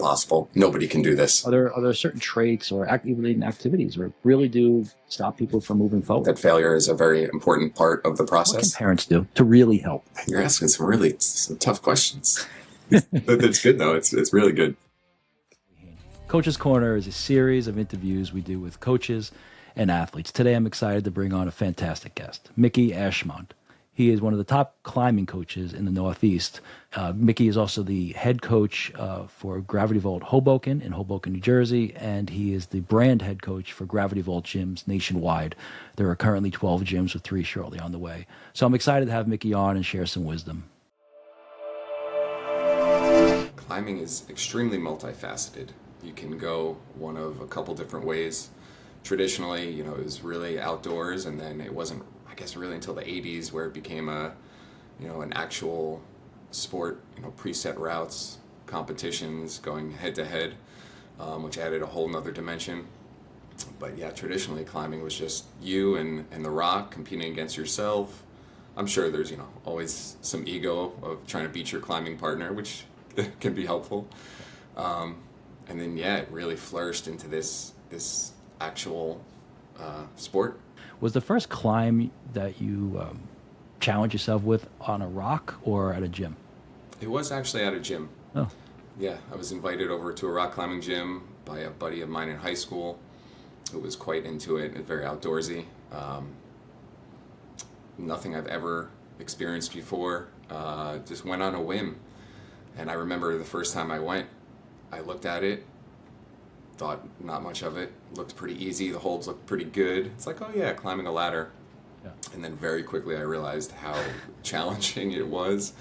impossible. Nobody can do this. Are there certain traits or even activities that really do stop people from moving forward? That failure is a very important part of the process. What can parents do to really help? You're asking some tough questions. That's good though. It's really good. Coach's Corner is a series of interviews we do with coaches and athletes. Today I'm excited to bring on a fantastic guest, Mickey Ashmont. He is one of the top climbing coaches in the Northeast. Mickey is also the head coach for Gravity Vault Hoboken in Hoboken, New Jersey, and he is the brand head coach for Gravity Vault gyms nationwide. There are currently 12 gyms with 3 shortly on the way. So I'm excited to have Mickey on and share some wisdom. Climbing is extremely multifaceted. You can go one of a couple different ways. Traditionally, it was really outdoors, and then it wasn't, I guess, really until the 80s where it became an actual sport, preset routes, competitions, going head to head, which added a whole nother dimension. But yeah, traditionally climbing was just you and the rock competing against yourself. I'm sure there's, always some ego of trying to beat your climbing partner, which can be helpful. And then, yeah, it really flourished into this actual sport. Was the first climb that you challenged yourself with on a rock or at a gym? It was actually at a gym. Oh. Yeah, I was invited over to a rock climbing gym by a buddy of mine in high school who was quite into it, very outdoorsy. Nothing I've ever experienced before, just went on a whim. And I remember the first time I went, I looked at it, thought not much of it, looked pretty easy, the holds looked pretty good. It's like, oh yeah, climbing a ladder. Yeah. And then very quickly I realized how challenging it was,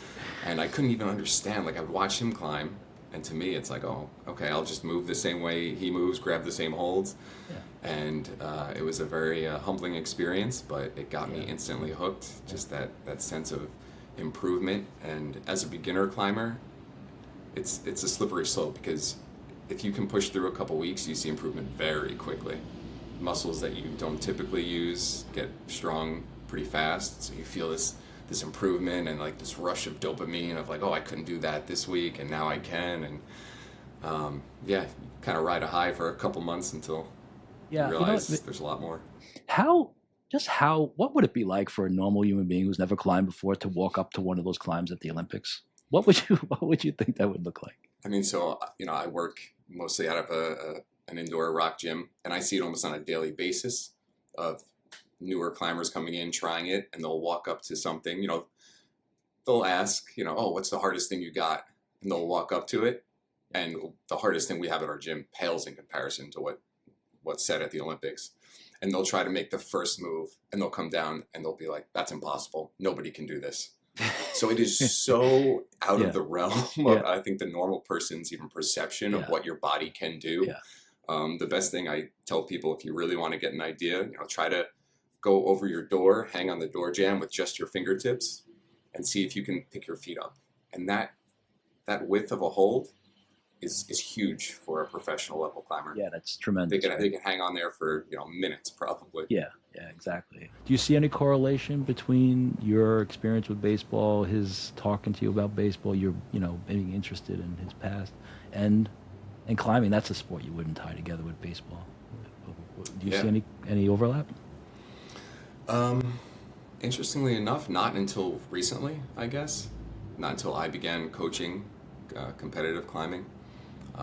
and I couldn't even understand. Like, I would watch him climb, and to me it's like, oh, okay, I'll just move the same way he moves, grab the same holds. Yeah. And it was a very humbling experience, but it got me instantly hooked, just that sense of improvement. And as a beginner climber, it's a slippery slope, because if you can push through a couple weeks, you see improvement very quickly. Muscles that you don't typically use get strong pretty fast, so you feel this improvement and like this rush of dopamine of like, oh, I couldn't do that this week and now I can. And yeah, you kind of ride a high for a couple months until you realize there's a lot more. What would it be like for a normal human being who's never climbed before to walk up to one of those climbs at the Olympics? What would you think that would look like? I mean, so, I work mostly out of an indoor rock gym, and I see it almost on a daily basis of newer climbers coming in, trying it, and they'll walk up to something, they'll ask, oh, what's the hardest thing you got? And they'll walk up to it, and the hardest thing we have at our gym pales in comparison to what's said at the Olympics. And they'll try to make the first move, and they'll come down, and they'll be like, that's impossible. Nobody can do this. So it is so out of the realm of, I think, the normal person's even perception of what your body can do. Yeah. The best thing I tell people, if you really want to get an idea, try to go over your door, hang on the door jamb with just your fingertips, and see if you can pick your feet up. And that width of a hold is huge for a professional level climber. Yeah, that's tremendous. They can hang on there for minutes probably. Yeah, exactly. Do you see any correlation between your experience with baseball, his talking to you about baseball, your being interested in his past, and climbing? That's a sport you wouldn't tie together with baseball. Do you see any overlap? Interestingly enough, not until recently, I guess. Not until I began coaching competitive climbing.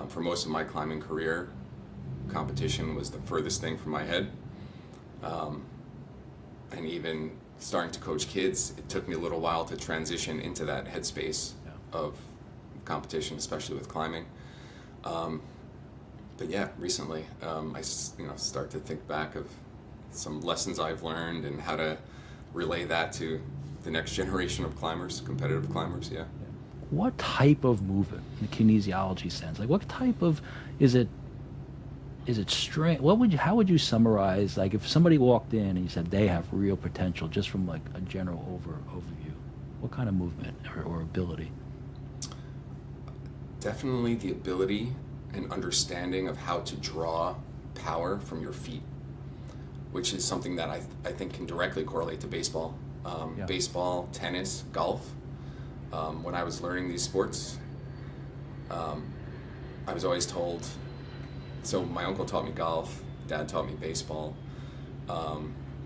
For most of my climbing career, competition was the furthest thing from my head. And even starting to coach kids, it took me a little while to transition into that headspace of competition, especially with climbing. But yeah, recently, I start to think back of some lessons I've learned and how to relay that to the next generation of climbers, competitive climbers. Yeah. What type of movement, in the kinesiology sense, like what type of, is it strength? How would you summarize, like if somebody walked in and you said they have real potential just from like a general overview, what kind of movement or ability? Definitely the ability and understanding of how to draw power from your feet, which is something that I think can directly correlate to baseball. Baseball, tennis, golf. When I was learning these sports, I was always told, so my uncle taught me golf, dad taught me baseball.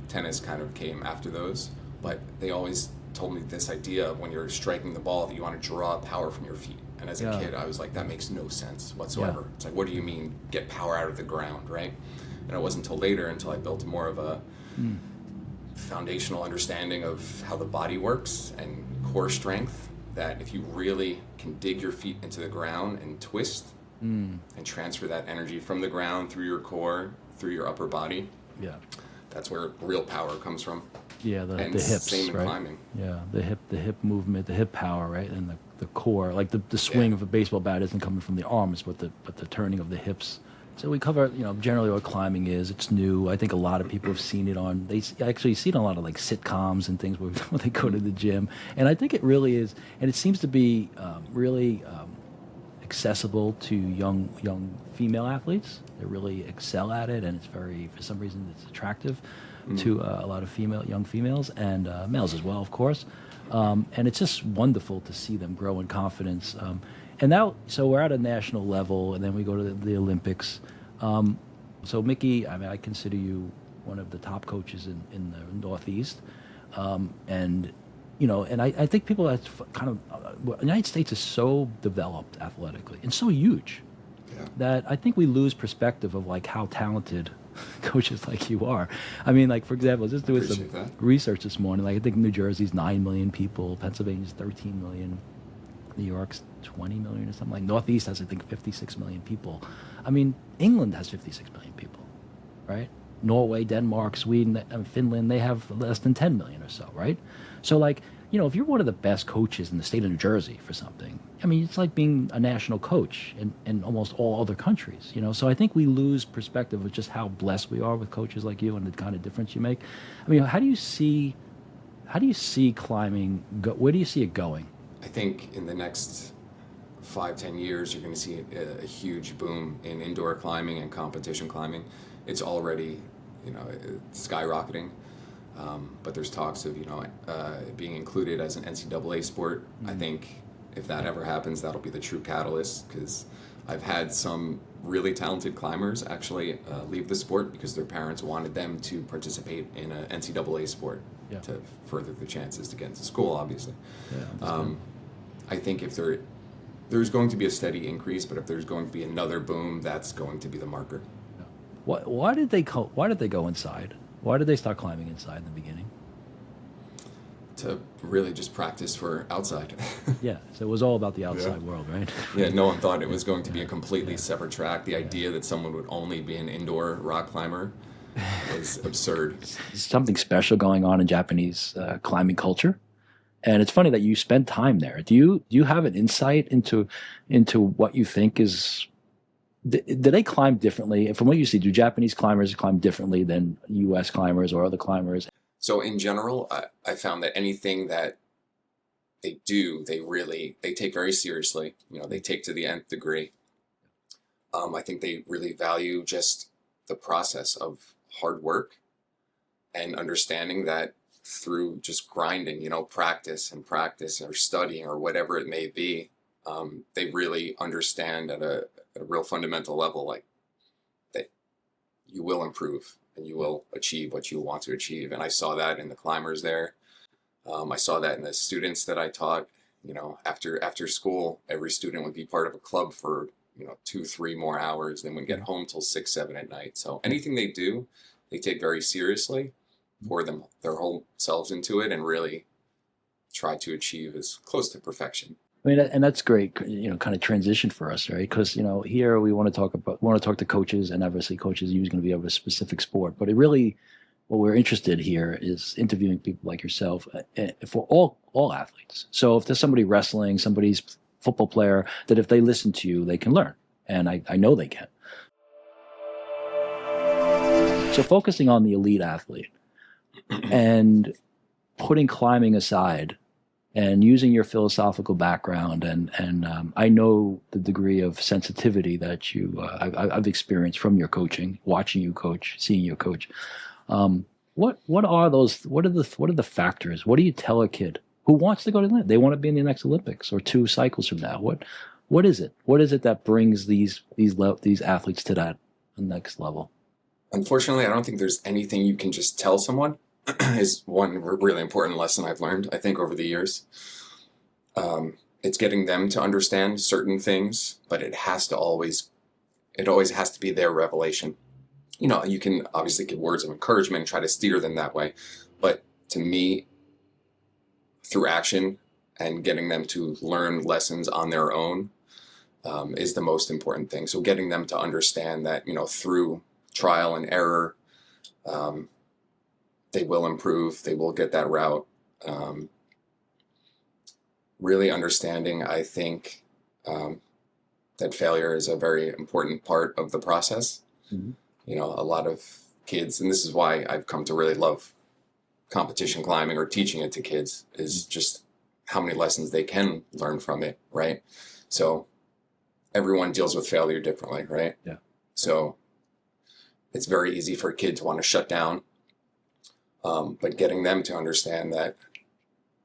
Tennis kind of came after those, but they always told me this idea of when you're striking the ball that you want to draw power from your feet. And as a kid, I was like, that makes no sense whatsoever. It's like, what do you mean get power out of the ground, right? And it wasn't until later, until I built more of a foundational understanding of how the body works and core strength, that if you really can dig your feet into the ground and twist and transfer that energy from the ground through your core, through your upper body, that's where real power comes from. Yeah, the hips, same in right? climbing. Yeah, the hip movement, the hip power, right, and the core. Like the swing of a baseball bat isn't coming from the arms, but the turning of the hips. So we cover, generally what climbing is. It's new. I think a lot of people have seen it on. They actually see it on a lot of like sitcoms and things where they go to the gym. And I think it really is, and it seems to be really accessible to young female athletes. They really excel at it, and it's very, for some reason, it's attractive to a lot of young females and males as well, of course. And it's just wonderful to see them grow in confidence. And now, so we're at a national level, and then we go to the Olympics. So Mickey, I mean, I consider you one of the top coaches in the Northeast. And I think people that's kind of, the United States is so developed athletically and so huge that I think we lose perspective of like how talented coaches like you are. I mean, like, for example, just doing some research this morning, like I think New Jersey's 9 million people, Pennsylvania's 13 million, New York's 20 million or something. Like Northeast has, I think, 56 million people. I mean, England has 56 million people, right? Norway, Denmark, Sweden, and Finland, they have less than 10 million or so, right? So like, if you're one of the best coaches in the state of New Jersey for something, I mean, it's like being a national coach in almost all other countries, So I think we lose perspective of just how blessed we are with coaches like you and the kind of difference you make. I mean, how do you see climbing where do you see it going? I think in the next 5-10 years, you're going to see a huge boom in indoor climbing and competition climbing. It's already, skyrocketing. But there's talks of, being included as an NCAA sport. I think if that ever happens, that'll be the true catalyst, because I've had some really talented climbers actually leave the sport because their parents wanted them to participate in an NCAA sport to further their chances to get into school, obviously. I think if there's going to be a steady increase, but if there's going to be another boom, that's going to be the marker. Why did they go inside? Why did they start climbing inside in the beginning? To really just practice for outside. Yeah, so it was all about the outside world, right? Yeah, no one thought it was going to be a completely separate track. The idea that someone would only be an indoor rock climber was absurd. There's something special going on in Japanese climbing culture. And it's funny that you spend time there. Do you have an insight into what you think is... Do they climb differently? From what you see, do Japanese climbers climb differently than U.S. climbers or other climbers? So in general, I found that anything that they do, they take very seriously. They take to the nth degree. I think they really value just the process of hard work and understanding that through just grinding, practice or studying or whatever it may be, they really understand at a real fundamental level, like, that you will improve and you will achieve what you want to achieve. And I saw that in the climbers there. I saw that in the students that I taught. After school, every student would be part of a club for 2-3 more hours, then would get home till 6-7 at night. So anything they do, they take very seriously, pour their whole selves into it, and really try to achieve as close to perfection. I mean, and that's great, kind of transition for us, right? Because, here we want to talk to coaches, and obviously coaches are usually going to be of a specific sport. But what we're interested here is interviewing people like yourself for all athletes. So if there's somebody wrestling, somebody's football player, that if they listen to you, they can learn. And I know they can. So focusing on the elite athlete and putting climbing aside, and using your philosophical background, and I know the degree of sensitivity that I've experienced from your coaching, watching you coach, seeing you coach. What are those? What are the factors? What do you tell a kid who wants to go to the Olympics? They want to be in the next Olympics or 2 cycles from now. What What is it? What is it that brings these athletes to that next level? Unfortunately, I don't think there's anything you can just tell someone. Is one really important lesson I've learned, I think, over the years. It's getting them to understand certain things, but it always has to be their revelation. You know, you can obviously give words of encouragement and try to steer them that way, but to me, through action and getting them to learn lessons on their own is the most important thing. So getting them to understand that, you know, through trial and error, they will improve, they will get that route. Really understanding, I think, that failure is a very important part of the process. Mm-hmm. You know, a lot of kids, and this is why I've come to really love competition climbing or teaching it to kids, is just how many lessons they can learn from it, right? So everyone deals with failure differently, right? Yeah. So it's very easy for a kid to want to shut down, but getting them to understand that,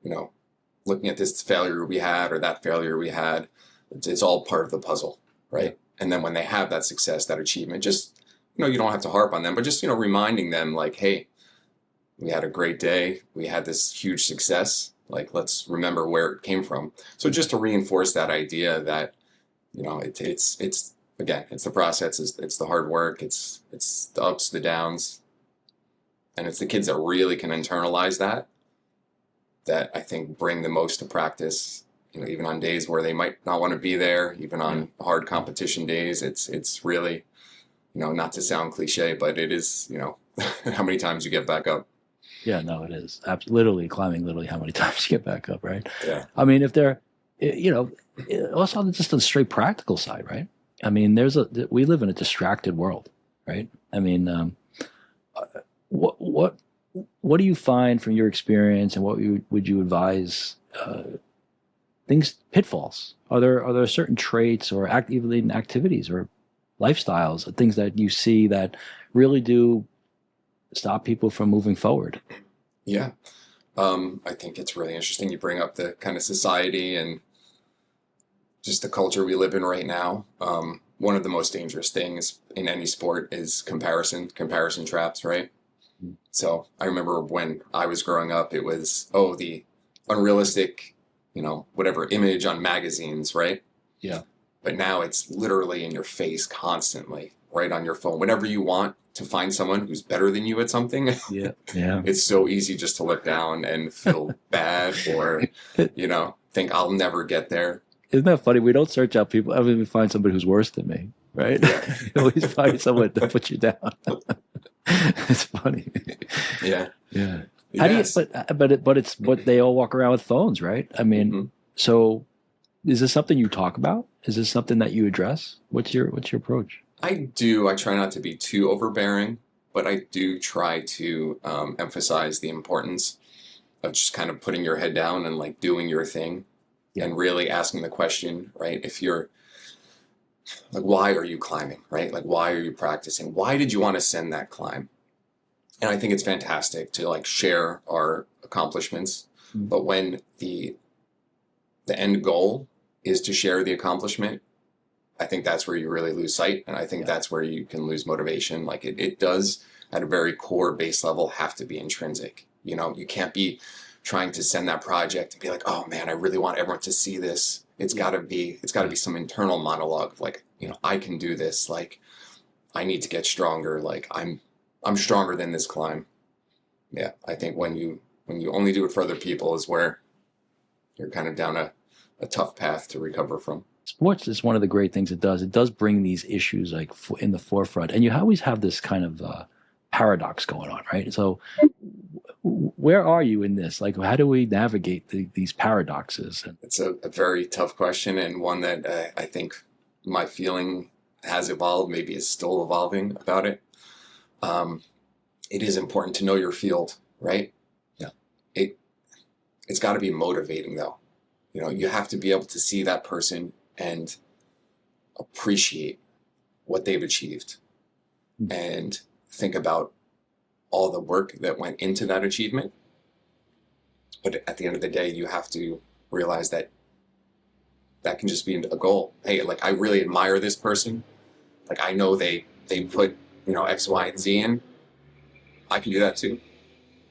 you know, looking at this failure we had or that failure we had, it's all part of the puzzle, right? Yeah. And then when they have that success, that achievement, just, you know, you don't have to harp on them, but just, you know, reminding them like, hey, we had a great day. We had this huge success. Like, let's remember where it came from. So just to reinforce that idea that, you know, it's again, it's the process, it's the hard work, it's the ups, the downs, and it's the kids that really can internalize that I think bring the most to practice. You know, even on days where they might not want to be there, even on hard competition days, it's really, you know, not to sound cliche, but it is, you know, how many times you get back up. Yeah, no, it is. Literally climbing, literally how many times you get back up, right? Yeah. I mean, if they're, you know, also just on the straight practical side, right? I mean, we live in a distracted world, right? I mean, what do you find from your experience, and what would you advise? Pitfalls. Are there certain traits or even activities or lifestyles, or things that you see that really do stop people from moving forward? Yeah. I think it's really interesting you bring up the kind of society and just the culture we live in right now. One of the most dangerous things in any sport is comparison traps, right? Mm-hmm. So I remember when I was growing up, it was, the unrealistic, you know, whatever image on magazines, right? Yeah. But now it's literally in your face constantly, right on your phone. Whenever you want to find someone who's better than you at something, yeah. It's so easy just to look down and feel bad or, you know, think I'll never get there. Isn't that funny? We don't search out people. I mean, we find somebody who's worse than me, right? Yeah. You always find someone to put you down. It's funny. Yeah. Yeah. How do you, but they all walk around with phones, right? I mean, mm-hmm. So is this something you talk about? Is this something that you address? What's your approach? I do. I try not to be too overbearing, but I do try to emphasize the importance of just kind of putting your head down and like doing your thing. Yeah. And really asking the question, right? If you're like, why are you climbing, right? Like, why are you practicing? Why did you want to send that climb? And I think it's fantastic to like share our accomplishments. Mm-hmm. But when the end goal is to share the accomplishment, I think that's where you really lose sight. And I think that's where you can lose motivation. Like it does at a very core base level have to be intrinsic. You know, you can't be trying to send that project and be like, oh man, I really want everyone to see this. It's gotta be some internal monologue of like, you know, I can do this. Like I need to get stronger. Like I'm stronger than this climb. Yeah. I think when you only do it for other people is where you're kind of down a tough path to recover from. Sports is one of the great things it does. It does bring these issues like in the forefront, and you always have this kind of paradox going on, right? So where are you in this? Like, how do we navigate these paradoxes? It's a very tough question, and one that I think my feeling has evolved, maybe is still evolving about it. It is important to know your field, right? Yeah. It's got to be motivating, though. You know, you have to be able to see that person and appreciate what they've achieved, mm-hmm. and think about all the work that went into that achievement. But at the end of the day, you have to realize that that can just be a goal. Hey, like I really admire this person. Like I know they put, you know, X, Y, and Z in. I can do that too.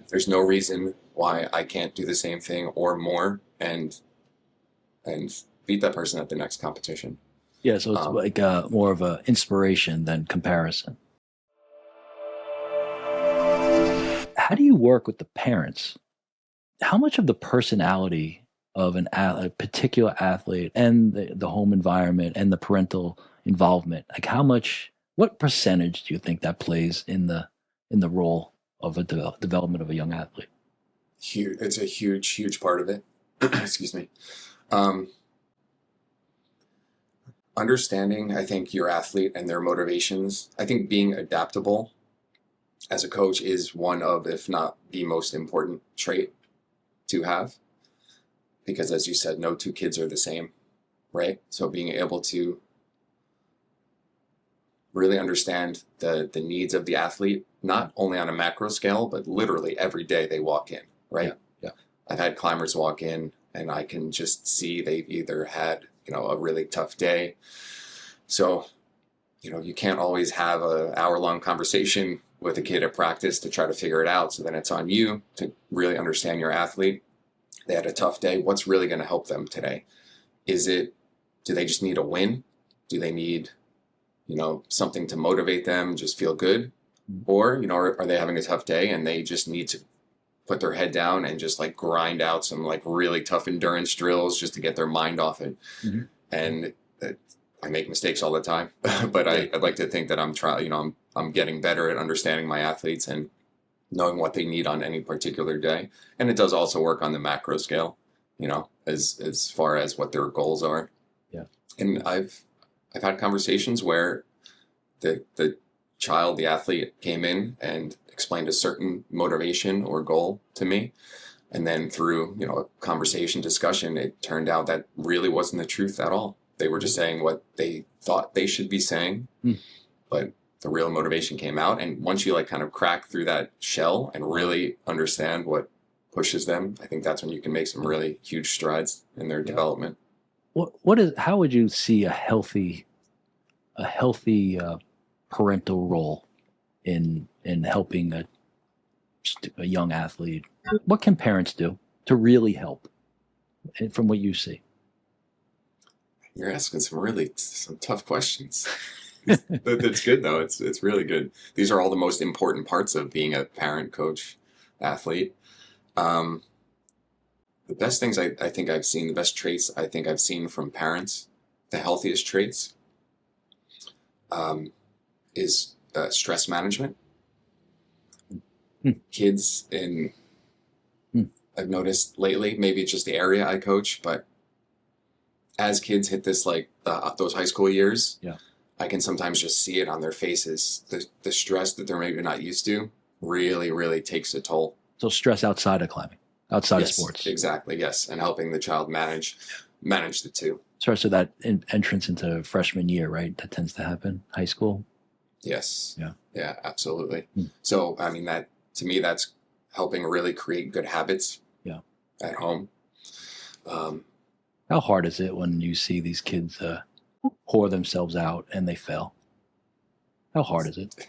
There's no reason why I can't do the same thing or more and beat that person at the next competition. Yeah, so it's like more of a inspiration than comparison. How do you work with the parents? How much of the personality of a particular athlete and the home environment and the parental involvement, like what percentage do you think that plays in the role of a development of a young athlete? Huge. It's a huge part of it. Excuse me. Understanding, I think, your athlete and their motivations. I think being adaptable as a coach is one of, if not the most important trait to have. Because as you said, no two kids are the same, right? So being able to really understand the needs of the athlete, not only on a macro scale, but literally every day they walk in, right? Yeah. I've had climbers walk in and I can just see they've either had, you know, a really tough day. So, you know, you can't always have an hour-long conversation with a kid at practice to try to figure it out. So then it's on you to really understand your athlete. They had a tough day. What's really going to help them today? Do they just need a win? Do they need, you know, something to motivate them, just feel good? Or, you know, are they having a tough day and they just need to put their head down and just like grind out some like really tough endurance drills just to get their mind off it? Mm-hmm. And I make mistakes all the time, but I'd like to think that I'm getting better at understanding my athletes and knowing what they need on any particular day. And it does also work on the macro scale, you know, as far as what their goals are. Yeah. And I've had conversations where the athlete came in and explained a certain motivation or goal to me. And then through, you know, a conversation discussion, it turned out that really wasn't the truth at all. They were just saying what they thought they should be saying, but the real motivation came out. And once you like kind of crack through that shell and really understand what pushes them, I think that's when you can make some really huge strides in their development. How would you see a healthy parental role in helping a young athlete? What can parents do to really help from what you see? You're asking some tough questions. That's good though. It's really good. These are all the most important parts of being a parent, coach, athlete. The best things I think I've seen, the best traits I think I've seen from parents, the healthiest traits, is stress management. Kids I've noticed lately, maybe it's just the area I coach, but as kids hit this like those high school years, I can sometimes just see it on their faces. The stress that they're maybe not used to really, really takes a toll. So stress outside of climbing, outside of sports. Exactly, yes. And helping the child manage the two. So that entrance into freshman year, right? That tends to happen, high school? Yes. Yeah, absolutely. So, I mean, that to me, that's helping really create good habits at home. How hard is it when you see these kids pour themselves out and they fail? How hard is it?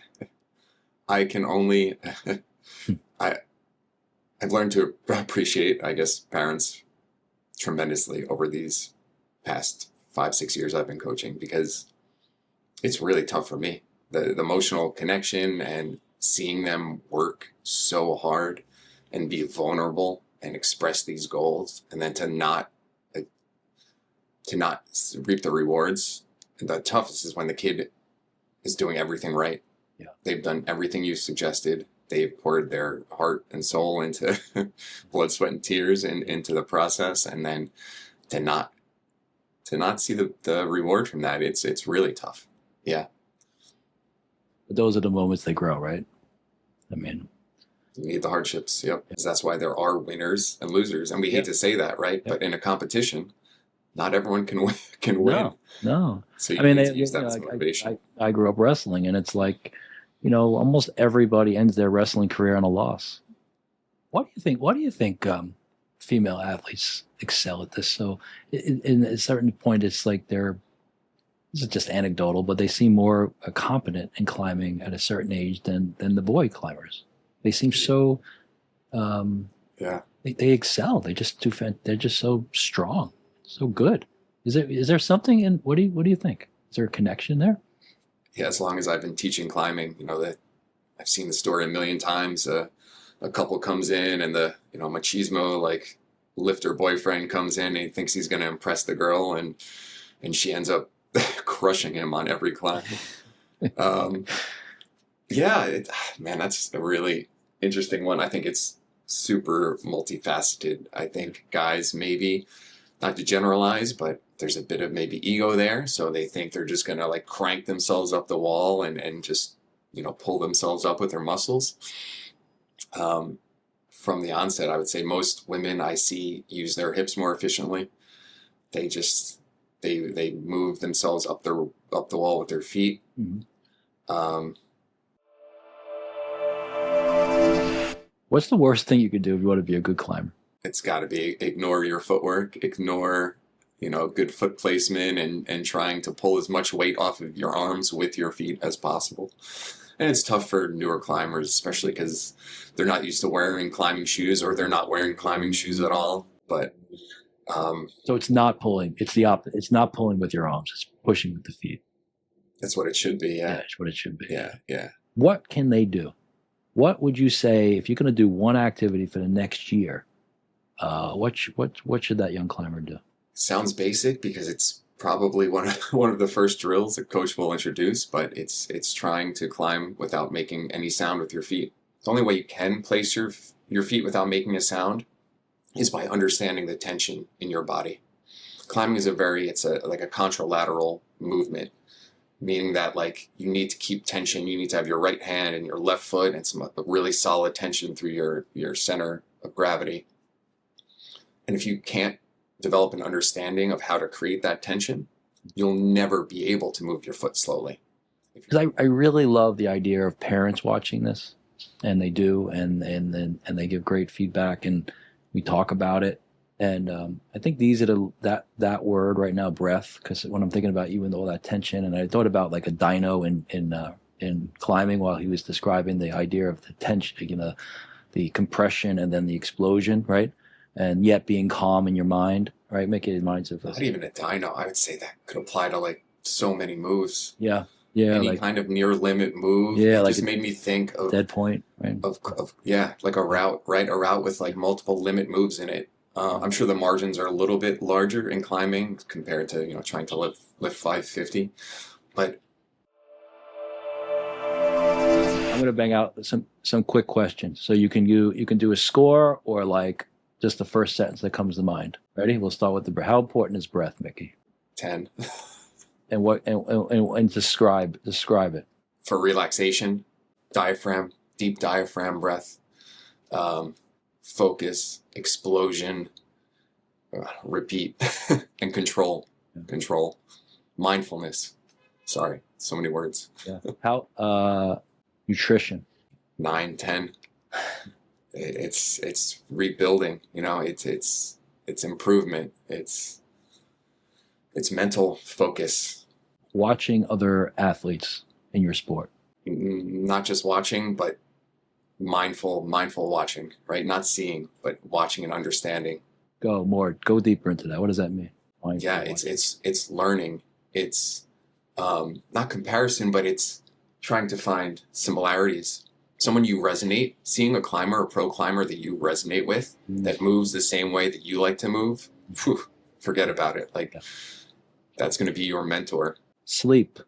I can only, I've learned to appreciate, I guess, parents tremendously over these past 5-6 years I've been coaching, because it's really tough for me. The emotional connection and seeing them work so hard and be vulnerable and express these goals, and then to not reap the rewards. And the toughest is when the kid is doing everything right. Yeah. They've done everything you suggested. They've poured their heart and soul into blood, sweat, and tears into the process, and then to not see the reward from that, it's really tough. Yeah. But those are the moments they grow, right? I mean, you need the hardships. Yep. Because that's why there are winners and losers, and we hate to say that, right? But in a competition, not everyone can win. No. So you need to use that as motivation. I grew up wrestling, and it's like, you know, almost everybody ends their wrestling career on a loss. What do you think female athletes excel at this. So in a certain point, it's like this is just anecdotal, but they seem more competent in climbing at a certain age than the boy climbers. They seem so Yeah. they excel. They're just so strong, so good. Is there something in what do you think? Is there a connection there? Yeah, as long as I've been teaching climbing, that I've seen the story a million times. A couple comes in and the machismo like lifter boyfriend comes in and he thinks he's going to impress the girl and she ends up crushing him on every climb. Yeah, man, that's a really interesting one. I think it's super multifaceted. I think guys maybe, not to generalize, but there's a bit of maybe ego there. So they think they're just going to like crank themselves up the wall and just, pull themselves up with their muscles. From the onset, I would say most women I see use their hips more efficiently. They move themselves up the wall with their feet. Mm-hmm. What's the worst thing you could do if you want to be a good climber? It's got to be ignore your footwork, ignore good foot placement and trying to pull as much weight off of your arms with your feet as possible. And it's tough for newer climbers, especially because they're not used to wearing climbing shoes or they're not wearing climbing shoes at all. But so it's not pulling. It's the opposite. It's not pulling with your arms. It's pushing with the feet. That's what it should be. Yeah, it's what it should be. Yeah. What can they do? What would you say if you're going to do one activity for the next year? What should that young climber do? Sounds basic because it's probably one of the first drills a coach will introduce, but it's trying to climb without making any sound with your feet. The only way you can place your feet without making a sound is by understanding the tension in your body. Climbing is like a contralateral movement, meaning that like you need to keep tension. You need to have your right hand and your left foot and some really solid tension through your center of gravity. And if you can't develop an understanding of how to create that tension, you'll never be able to move your foot slowly. Because I really love the idea of parents watching this, and they do, and they give great feedback, and we talk about it. And I think these are that word right now, breath. Because when I'm thinking about you and all that tension, and I thought about like a dyno in climbing while he was describing the idea of the tension, the compression and then the explosion, right? And yet being calm in your mind, right? Make it in minds of not even a dyno. I would say that could apply to like so many moves. Yeah. Any kind of near limit move. Yeah, it just made me think of dead point, right? Of like a route, right? A route with like multiple limit moves in it. I'm sure the margins are a little bit larger in climbing compared to trying to lift 550, but I'm gonna bang out some quick questions. So you can do a score or like just the first sentence that comes to mind. Ready? We'll start with the breath. How important is breath, Mickey? 10. And what and describe it. For relaxation, diaphragm, deep diaphragm breath, focus, explosion, repeat, and control. Yeah. Control, mindfulness. Sorry, so many words. Yeah. How nutrition? 9, 10. It's rebuilding. It's improvement. It's mental focus. Watching other athletes in your sport. Not just watching, but mindful watching, right? Not seeing, but watching and understanding. Go deeper into that. What does that mean? Mindful watching. It's learning. It's not comparison, but it's trying to find similarities. Someone you resonate, seeing a climber, a pro climber that you resonate with, that moves the same way that you like to move, forget about it. That's going to be your mentor. Sleep.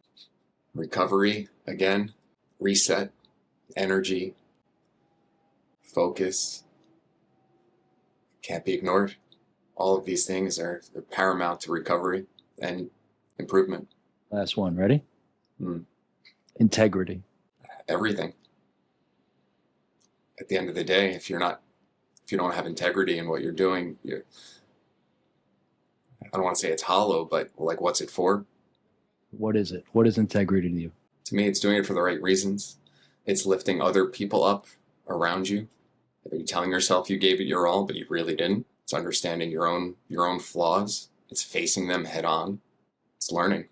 Recovery, again, reset, energy, focus. Can't be ignored. All of these things are paramount to recovery and improvement. Last one, ready? Integrity. Everything. At the end of the day, if you don't have integrity in what you're doing, I don't want to say it's hollow, but like, what's it for? What is it? What is integrity to you? To me, it's doing it for the right reasons. It's lifting other people up around you. Are you telling yourself you gave it your all, but you really didn't? It's understanding your own flaws. It's facing them head on. It's learning.